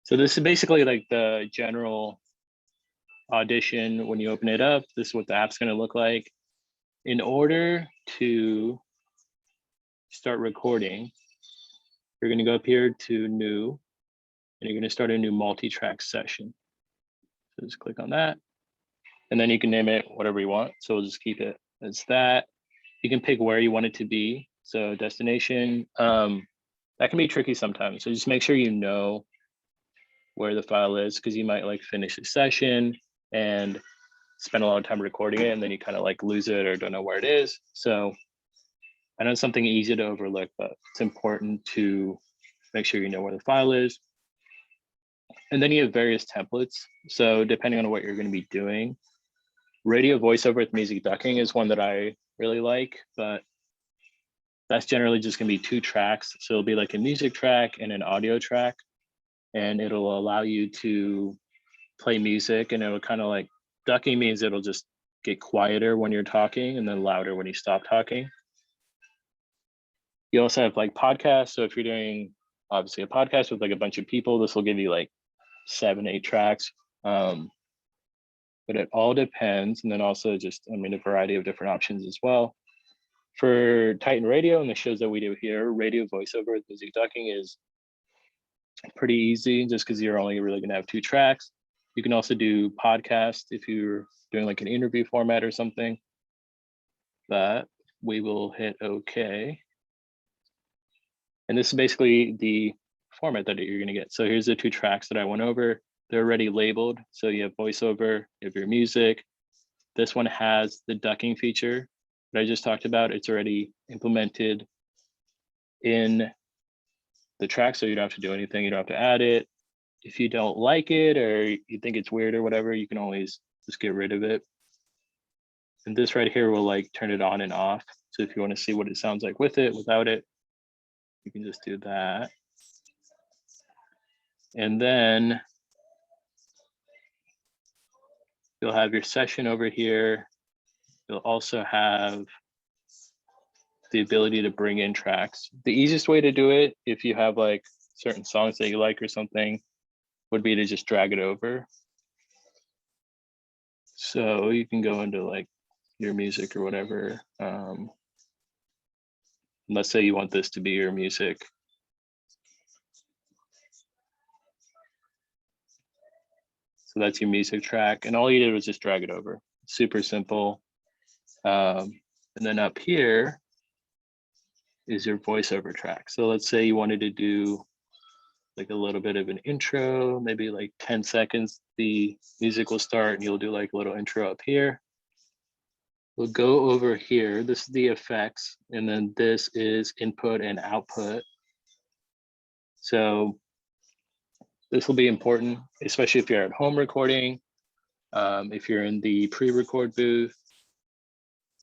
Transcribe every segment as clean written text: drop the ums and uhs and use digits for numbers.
So this is basically like the general Audition. When you open it up, this is what the app's going to look like. In order to start recording, you're going to go up here to new, and you're going to start a new multi-track session. So just click on that, and then you can name it whatever you want. So we'll just keep it as that. You can pick where you want it to be. So destination, that can be tricky sometimes. So just make sure you know where the file is, because you might like finish a session and spend a lot of time recording it, and then you kind of like lose it or don't know where it is. So I know it's something easy to overlook, but it's important to make sure you know where the file is. And then you have various templates. So depending on what you're going to be doing, radio voiceover with music ducking is one that I really like, but that's generally just going to be 2 tracks. So it'll be like a music track and an audio track, and it'll allow you to play music, and it'll kind of like, ducking means it'll just get quieter when you're talking and then louder when you stop talking. You also have like podcasts. So if you're doing obviously a podcast with like a bunch of people, this will give you like 7, 8 tracks. But it all depends. And then also just, I mean, a variety of different options as well. For Titan Radio and the shows that we do here, radio voiceover with music ducking is pretty easy, just because you're only really going to have 2 tracks. You can also do podcast if you're doing like an interview format or something. But we will hit OK. And this is basically the format that you're going to get. So here's the 2 tracks that I went over. They're already labeled. So you have voiceover, you have your music. This one has the ducking feature that I just talked about. It's already implemented in the track, so you don't have to do anything. You don't have to add it. If you don't like it or you think it's weird or whatever, you can always just get rid of it. And this right here will like turn it on and off. So if you want to see what it sounds like with it, without it, you can just do that. And then you'll have your session over here. You'll also have the ability to bring in tracks. The easiest way to do it, if you have like certain songs that you like or something, would be to just drag it over. So you can go into like your music or whatever. Let's say you want this to be your music. So that's your music track. And all you did was just drag it over. Super simple. And then up here is your voiceover track. So let's say you wanted to do like a little bit of an intro, maybe like 10 seconds, the music will start and you'll do like a little intro up here. We'll go over here. This is the effects, and then this is input and output. So this will be important, especially if you're at home recording. If you're in the pre-record booth,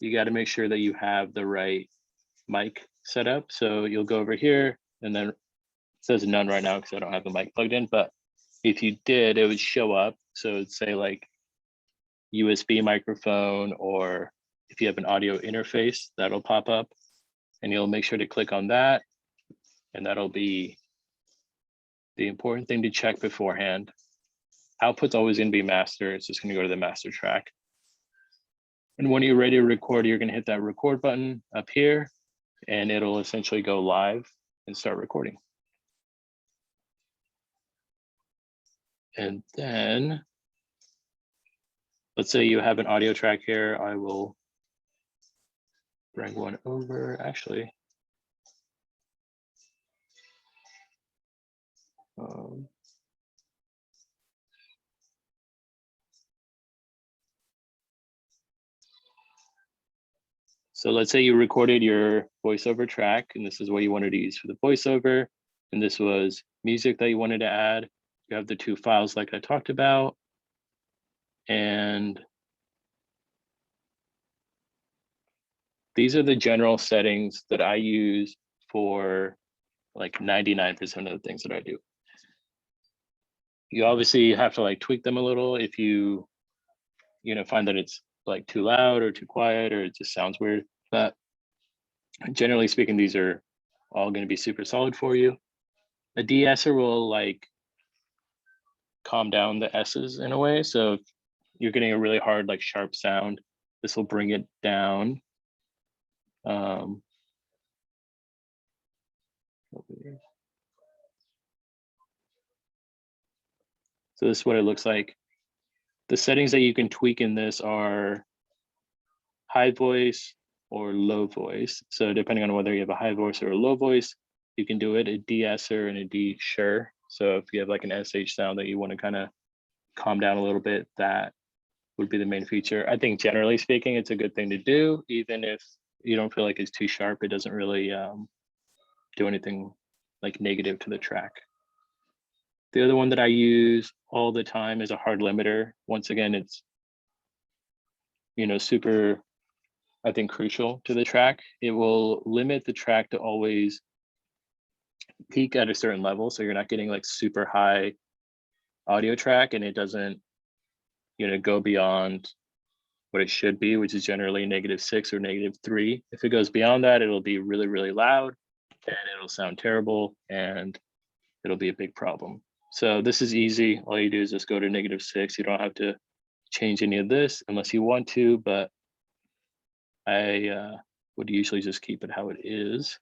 you got to make sure that you have the right mic set up. So you'll go over here, and then it says none right now because I don't have the mic plugged in, but if you did, it would show up. So it'd say like USB microphone, or if you have an audio interface, that'll pop up, and you'll make sure to click on that. And that'll be the important thing to check beforehand. Output's always going to be master. It's just going to go to the master track. And when you're ready to record, you're going to hit that record button up here, and it'll essentially go live and start recording. And then let's say you have an audio track here. I will bring one over, actually. So let's say you recorded your voiceover track, and this is what you wanted to use for the voiceover, and this was music that you wanted to add. You have the 2 files like I talked about, and these are the general settings that I use for like 99% of the things that I do. You obviously have to like tweak them a little if you find that it's like too loud or too quiet or it just sounds weird. But generally speaking, these are all going to be super solid for you. A de-esser will like calm down the S's in a way. So if you're getting a really hard, like sharp sound, this will bring it down. So this is what it looks like. The settings that you can tweak in this are high voice or low voice. So depending on whether you have a high voice or a low voice, you can do it a de-esser and a de-sure. So if you have like an SH sound that you want to kind of calm down a little bit, that would be the main feature. I think generally speaking, it's a good thing to do, even if you don't feel like it's too sharp. It doesn't really do anything like negative to the track. The other one that I use all the time is a hard limiter. Once again, it's, you know, super, I think, crucial to the track. It will limit the track to always peak at a certain level. So you're not getting like super high audio track, and it doesn't, you know, go beyond what it should be, which is generally -6 or -3. If it goes beyond that, it'll be really, really loud and it'll sound terrible and it'll be a big problem. So this is easy. All you do is just go to -6. You don't have to change any of this unless you want to, but I would usually just keep it how it is.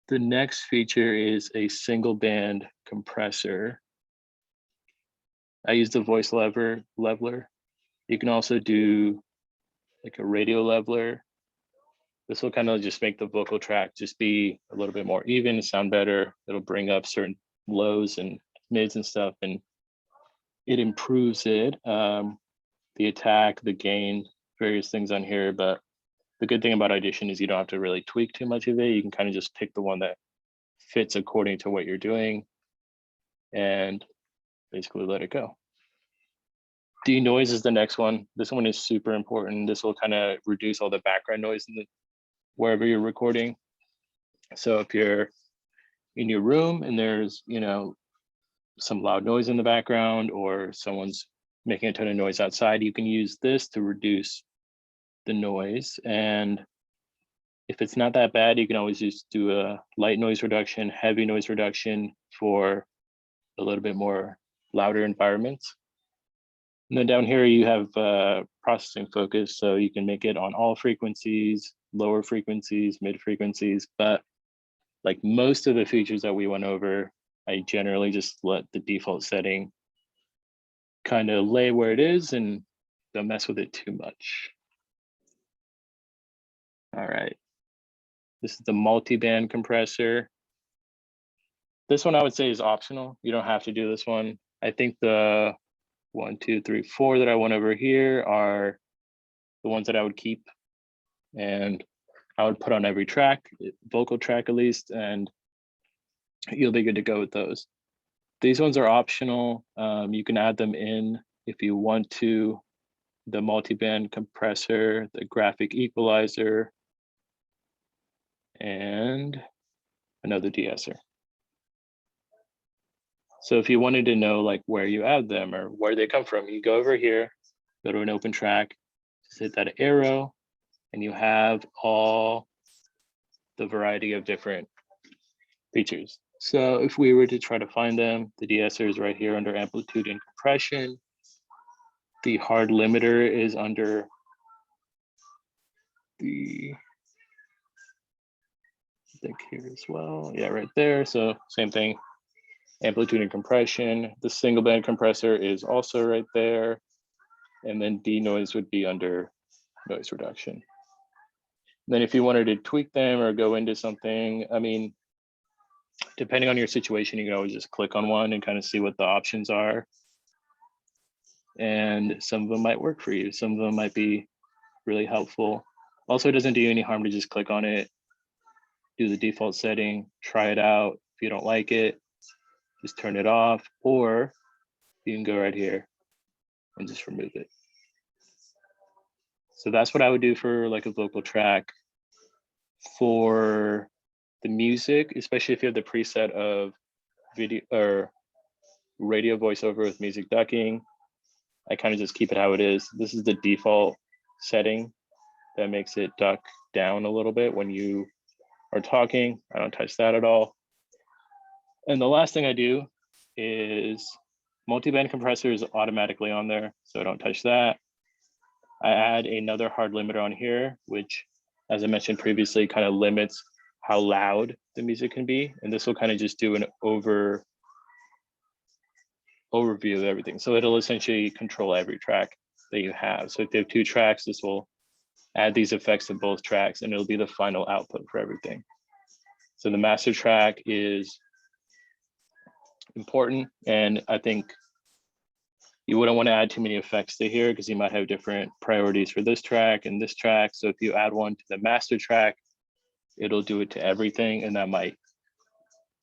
The next feature is a single band compressor. I use the voice leveler. You can also do like a radio leveler. This will kind of just make the vocal track just be a little bit more even, sound better. It'll bring up certain lows and mids and stuff, and it improves it. The attack, the gain, various things on here. But the good thing about Audition is you don't have to really tweak too much of it. You can kind of just pick the one that fits according to what you're doing and basically let it go. Denoise is the next one. This one is super important. This will kind of reduce all the background noise in wherever you're recording. So if you're in your room and there's, you know, some loud noise in the background or someone's making a ton of noise outside, you can use this to reduce the noise. And if it's not that bad, you can always just do a light noise reduction, heavy noise reduction for a little bit more louder environments. And then down here you have processing focus, so you can make it on all frequencies, lower frequencies, mid frequencies, but like most of the features that we went over, I generally just let the default setting kind of lay where it is and don't mess with it too much. All right, this is the multi-band compressor. This one I would say is optional. You don't have to do this one. I think the 1, 2, 3, 4 that I went over here are the ones that I would keep and I would put on every track, vocal track at least, and you'll be good to go with those. These ones are optional. You can add them in if you want to. The multi-band compressor, the graphic equalizer, and another de-esser. So if you wanted to know like where you add them or where they come from, you go over here, go to an open track, just hit that arrow, and you have all the variety of different features. So if we were to try to find them, the de-esser is right here under amplitude and compression. The hard limiter is under the, I think here as well. Yeah, right there. So same thing, amplitude and compression. The single band compressor is also right there. And then denoise would be under noise reduction. Then if you wanted to tweak them or go into something, I mean, depending on your situation, you can always just click on one and kind of see what the options are. And some of them might work for you. Some of them might be really helpful. Also, it doesn't do you any harm to just click on it, do the default setting, try it out. If you don't like it, just turn it off, or you can go right here and just remove it. So that's what I would do for like a vocal track. For the music, especially if you have the preset of video or radio voiceover with music ducking, I kind of just keep it how it is. This is the default setting that makes it duck down a little bit when you are talking. I don't touch that at all. And the last thing I do is multi-band compressor is automatically on there, so don't touch that. I add another hard limiter on here, which, as I mentioned previously, kind of limits how loud the music can be. And this will kind of just do an overview of everything. So it'll essentially control every track that you have. So if you have 2 tracks, this will add these effects to both tracks and it'll be the final output for everything. So the master track is important. And I think you wouldn't want to add too many effects to here because you might have different priorities for this track and this track. So if you add one to the master track, it'll do it to everything. And that might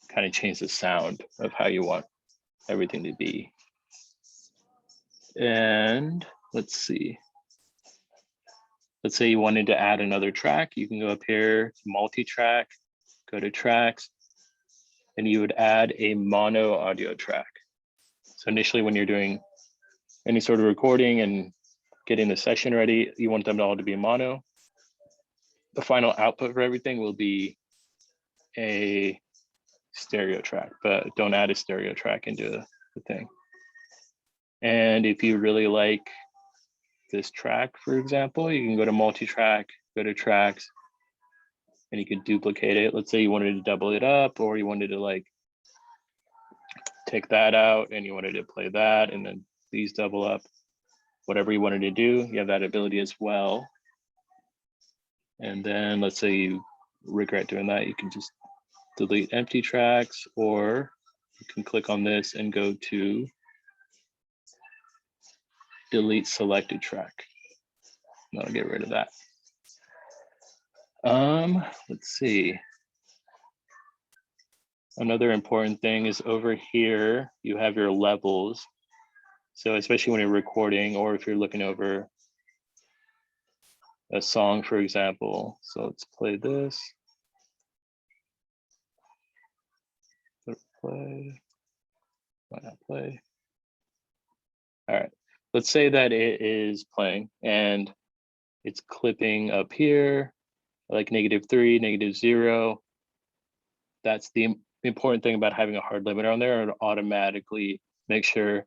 kind of change the sound of how you want everything to be. And let's see. Let's say you wanted to add another track. You can go up here to multi-track, go to tracks, and you would add a mono audio track. So initially when you're doing any sort of recording and getting the session ready, you want them all to be mono. The final output for everything will be a stereo track, but don't add a stereo track into the thing. And if you really like this track, for example, you can go to multi-track, go to tracks, and you can duplicate it. Let's say you wanted to double it up, or you wanted to like take that out and you wanted to play that, and then these double up. Whatever you wanted to do, you have that ability as well. And then let's say you regret doing that, you can just delete empty tracks, or you can click on this and go to delete selected track. That'll get rid of that. Let's see. Another important thing is over here, you have your levels. So especially when you're recording, or if you're looking over a song, for example. So let's play this. Play. Why not play? All right. Let's say that it is playing and it's clipping up here, like -3, -0. That's the important thing about having a hard limiter on there, and automatically make sure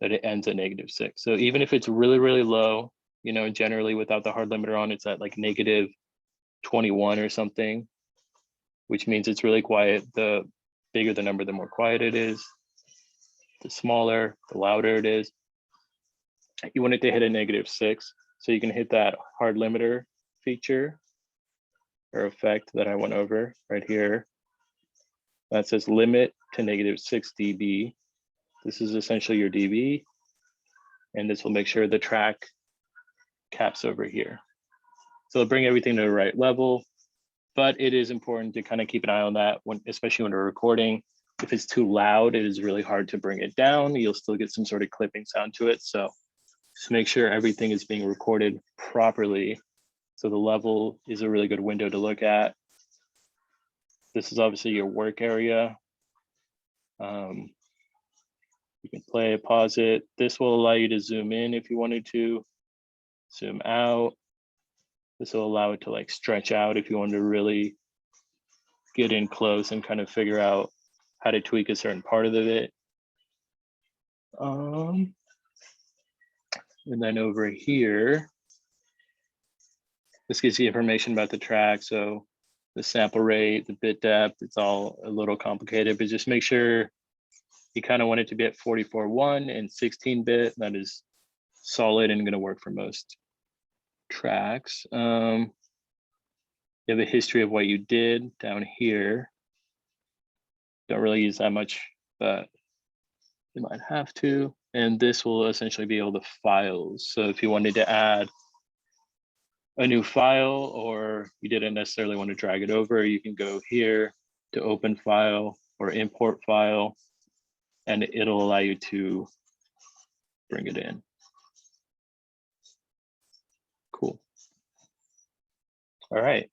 that it ends at -6. So even if it's really, really low, you know, generally without the hard limiter on, it's at like -21 or something, which means it's really quiet. The bigger the number, the more quiet it is. The smaller, the louder it is. You want it to hit a -6. So you can hit that hard limiter feature or effect that I went over right here. That says limit to -6 dB. This is essentially your dB. And this will make sure the track caps over here. So it'll bring everything to the right level, but it is important to kind of keep an eye on that, when, especially when we're recording. If it's too loud, it is really hard to bring it down. You'll still get some sort of clipping sound to it. So just make sure everything is being recorded properly. So the level is a really good window to look at. This is obviously your work area. You can play, pause it. This will allow you to zoom in if you wanted to, zoom out. This will allow it to like stretch out if you want to really get in close and kind of figure out how to tweak a certain part of it. And then over here, this gives you information about the track. So the sample rate, the bit depth, it's all a little complicated, but just make sure you kind of want it to be at 44.1 and 16-bit. That is solid and gonna work for most tracks. You have a history of what you did down here. Don't really use that much, but you might have to. And this will essentially be all the files. So if you wanted to add a new file, or you didn't necessarily want to drag it over, you can go here to open file or import file, and it'll allow you to bring it in. Cool. All right.